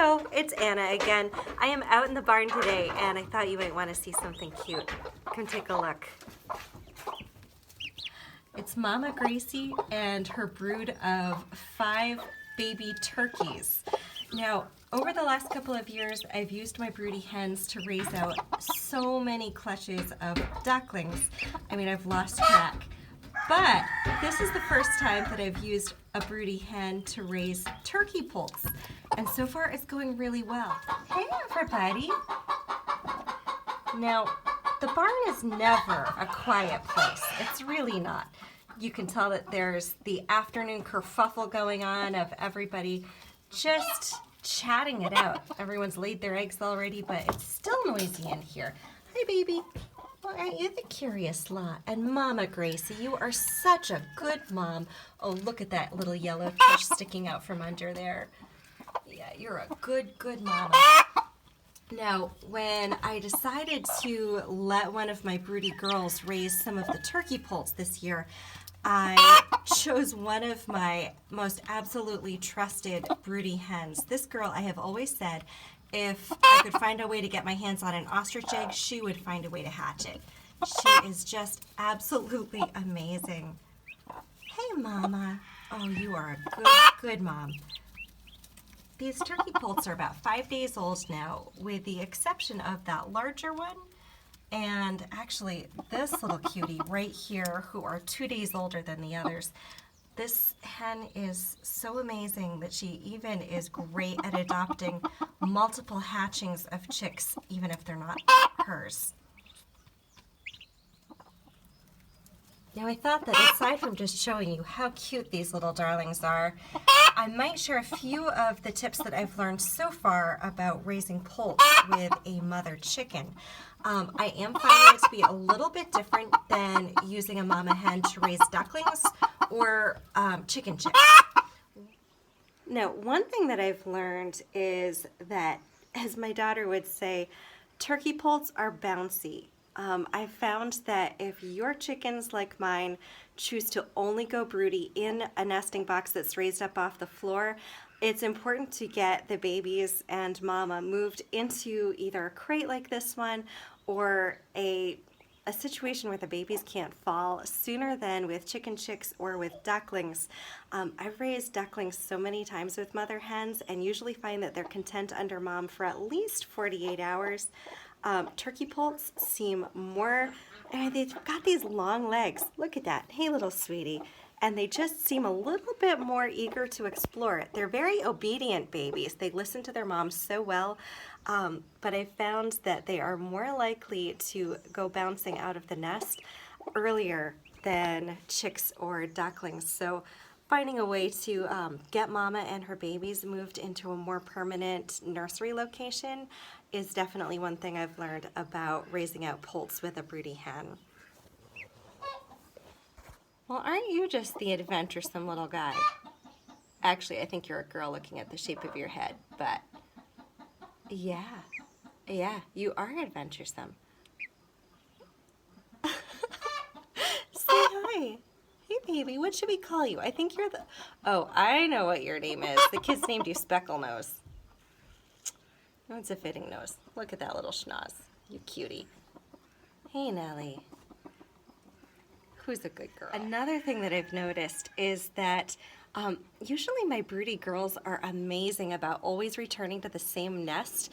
Hello, it's Anna again. I am out in the barn today and I thought you might want to see something cute. Come take a look. It's Mama Gracie and her brood of 5 baby turkeys. Now, over the last couple of years, I've used my Broody Hens to raise out so many clutches of ducklings. I mean, I've lost track. But this is the first time that I've used a Broody Hen to raise turkey poults. And so far it's going really well. Hey everybody! Now, the barn is never a quiet place. It's really not. You can tell that there's the afternoon kerfuffle going on of everybody just chatting it out. Everyone's laid their eggs already, but it's still noisy in here. Hi baby! Well, aren't you the curious lot? And Mama Gracie, you are such a good mom. Oh, look at that little yellow tush sticking out from under there. Yeah, you're a good mama. Now, when I decided to let one of my broody girls raise some of the turkey poults this year, I chose one of my most absolutely trusted Broody Hens. This girl, I have always said, if I could find a way to get my hands on an ostrich egg, she would find a way to hatch it. She is just absolutely amazing. Hey, Mama. Oh, you are a good mom. These turkey poults are about 5 days old now, with the exception of that larger one, and actually this little cutie right here, who are 2 days older than the others. This hen is so amazing that she even is great at adopting multiple hatchings of chicks, even if they're not hers. Now I thought that aside from just showing you how cute these little darlings are, I might share a few of the tips that I've learned so far about raising poults with a mother chicken. I am finding it to be a little bit different than using a mama hen to raise ducklings or chicken chicks. Now, one thing that I've learned is that, as my daughter would say, turkey poults are bouncy. I found that if your chickens, like mine, choose to only go broody in a nesting box that's raised up off the floor, it's important to get the babies and mama moved into either a crate like this one or a situation where the babies can't fall sooner than with chicken chicks or with ducklings. I've raised ducklings so many times with mother hens and usually find that they're content under mom for at least 48 hours. Turkey poults seem more, they've got these long legs. Look at that. Hey, little sweetie. And they just seem a little bit more eager to explore it. They're very obedient babies. They listen to their moms so well, but I found that they are more likely to go bouncing out of the nest earlier than chicks or ducklings. So finding a way to get mama and her babies moved into a more permanent nursery location is definitely one thing I've learned about raising out poults with a Broody Hen. Well, aren't you just the adventuresome little guy? Actually, I think you're a girl looking at the shape of your head, but yeah, you are adventuresome. Say hi. Hey, baby, what should we call you? I think you're the... Oh, I know what your name is. The kids named you Speckle Nose. That's a fitting nose. Look at that little schnoz. You cutie. Hey, Nellie. Who's a good girl? Another thing that I've noticed is that usually my broody girls are amazing about always returning to the same nest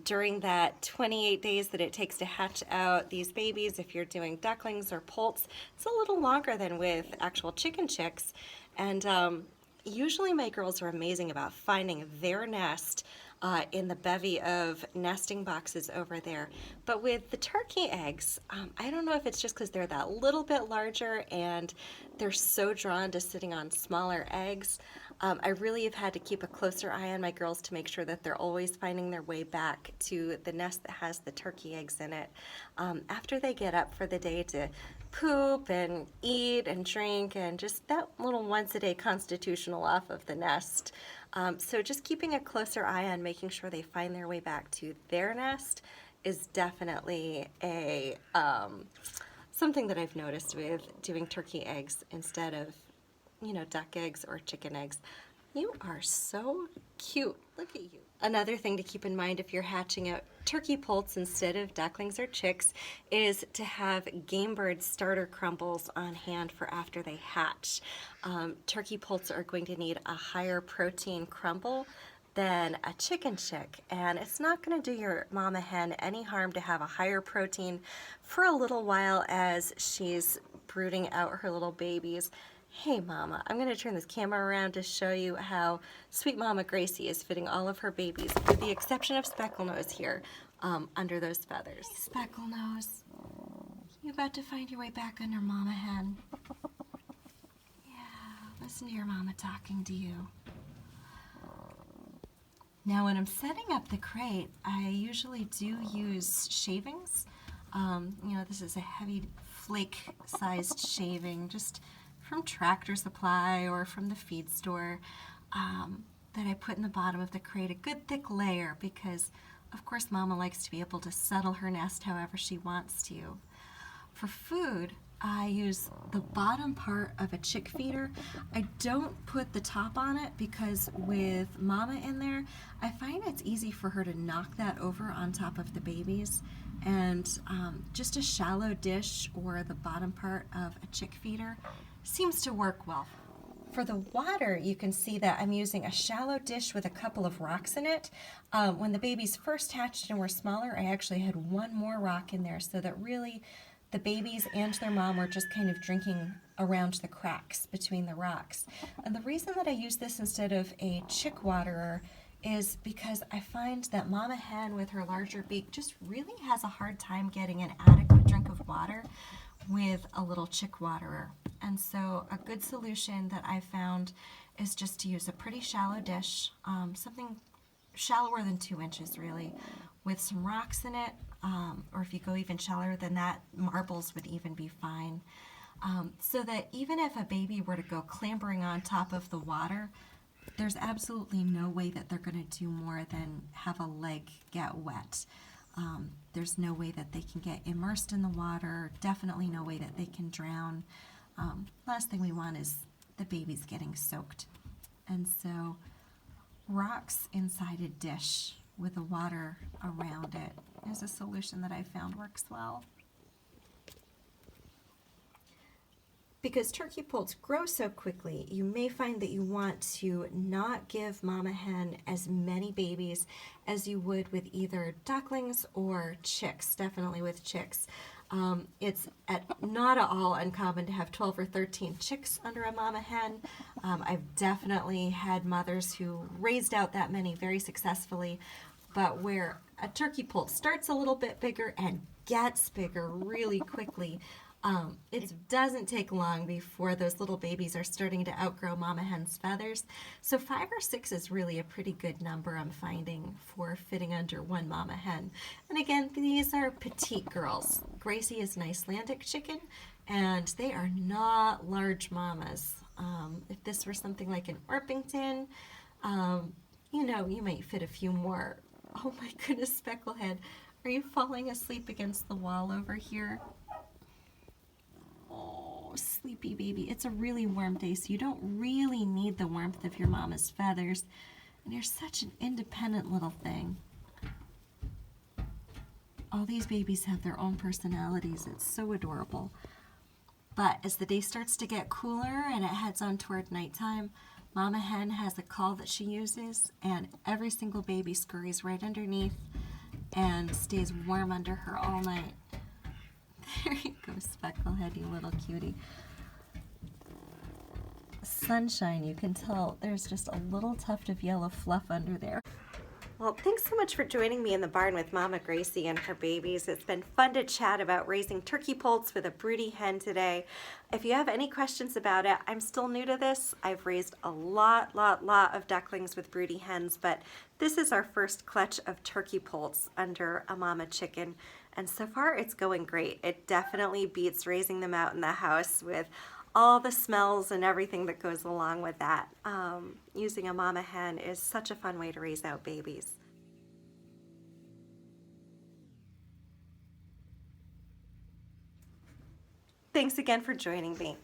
during that 28 days that it takes to hatch out these babies. If you're doing ducklings or poults, it's a little longer than with actual chicken chicks. And usually my girls are amazing about finding their nest in the bevy of nesting boxes over there. But with the turkey eggs, I don't know if it's just because they're that little bit larger and they're so drawn to sitting on smaller eggs. I really have had to keep a closer eye on my girls to make sure that they're always finding their way back to the nest that has the turkey eggs in it. After they get up for the day to poop and eat and drink and just that little once-a-day constitutional off of the nest. So just keeping a closer eye on making sure they find their way back to their nest is definitely a something that I've noticed with doing turkey eggs instead of, duck eggs or chicken eggs. You are so cute. Look at you. Another thing to keep in mind if you're hatching out turkey poults instead of ducklings or chicks is to have game bird starter crumbles on hand for after they hatch. Turkey poults are going to need a higher protein crumble than a chicken chick, and it's not going to do your mama hen any harm to have a higher protein for a little while as she's brooding out her little babies. Hey mama, I'm going to turn this camera around to show you how sweet Mama Gracie is fitting all of her babies, with the exception of Specklenose here, under those feathers. Specklenose, you about to find your way back under Mama Hen? Yeah, listen to your mama talking to you. Now when I'm setting up the crate, I usually do use shavings. You know, this is a heavy flake-sized shaving, just from Tractor Supply or from the feed store, that I put in the bottom of the crate, a good thick layer, because of course Mama likes to be able to settle her nest however she wants to. For food, I use the bottom part of a chick feeder. I don't put the top on it because with Mama in there, I find it's easy for her to knock that over on top of the babies, and just a shallow dish or the bottom part of a chick feeder seems to work well. For the water, you can see that I'm using a shallow dish with a couple of rocks in it. When the babies first hatched and were smaller, I actually had one more rock in there so that really the babies and their mom were just kind of drinking around the cracks between the rocks. And the reason that I use this instead of a chick waterer is because I find that Mama Hen with her larger beak just really has a hard time getting an adequate drink of water with a little chick waterer. And so a good solution that I found is just to use a pretty shallow dish, something shallower than 2 inches really, with some rocks in it, or if you go even shallower than that, marbles would even be fine. So that even if a baby were to go clambering on top of the water, there's absolutely no way that they're going to do more than have a leg get wet. There's no way that they can get immersed in the water, definitely no way that they can drown. Last thing we want is the babies getting soaked. And so rocks inside a dish with the water around it is a solution that I found works well. Because turkey poults grow so quickly, you may find that you want to not give Mama Hen as many babies as you would with either ducklings or chicks, definitely with chicks. It's not at all uncommon to have 12 or 13 chicks under a Mama Hen. I've definitely had mothers who raised out that many very successfully, but where a turkey poult starts a little bit bigger and gets bigger really quickly, it doesn't take long before those little babies are starting to outgrow Mama Hen's feathers. So 5 or 6 is really a pretty good number I'm finding for fitting under one Mama Hen. And again, these are petite girls. Gracie is an Icelandic chicken, and they are not large mamas. If this were something like an Orpington, you know, you might fit a few more. Oh my goodness, Specklehead, are you falling asleep against the wall over here? Sleepy baby. It's a really warm day, so you don't really need the warmth of your mama's feathers, and you're such an independent little thing. All these babies have their own personalities. It's so adorable. But as the day starts to get cooler and it heads on toward nighttime, Mama Hen has a call that she uses, and every single baby scurries right underneath and stays warm under her all night. There you go, Specklehead, you little cutie. Sunshine, you can tell there's just a little tuft of yellow fluff under there. Well, thanks so much for joining me in the barn with Mama Gracie and her babies. It's been fun to chat about raising turkey poults with a broody hen today. If you have any questions about it, I'm still new to this. I've raised a lot of ducklings with broody hens, but this is our first clutch of turkey poults under a mama chicken. And so far it's going great. It definitely beats raising them out in the house with all the smells and everything that goes along with that. Using a mama hen is such a fun way to raise out babies. Thanks again for joining me.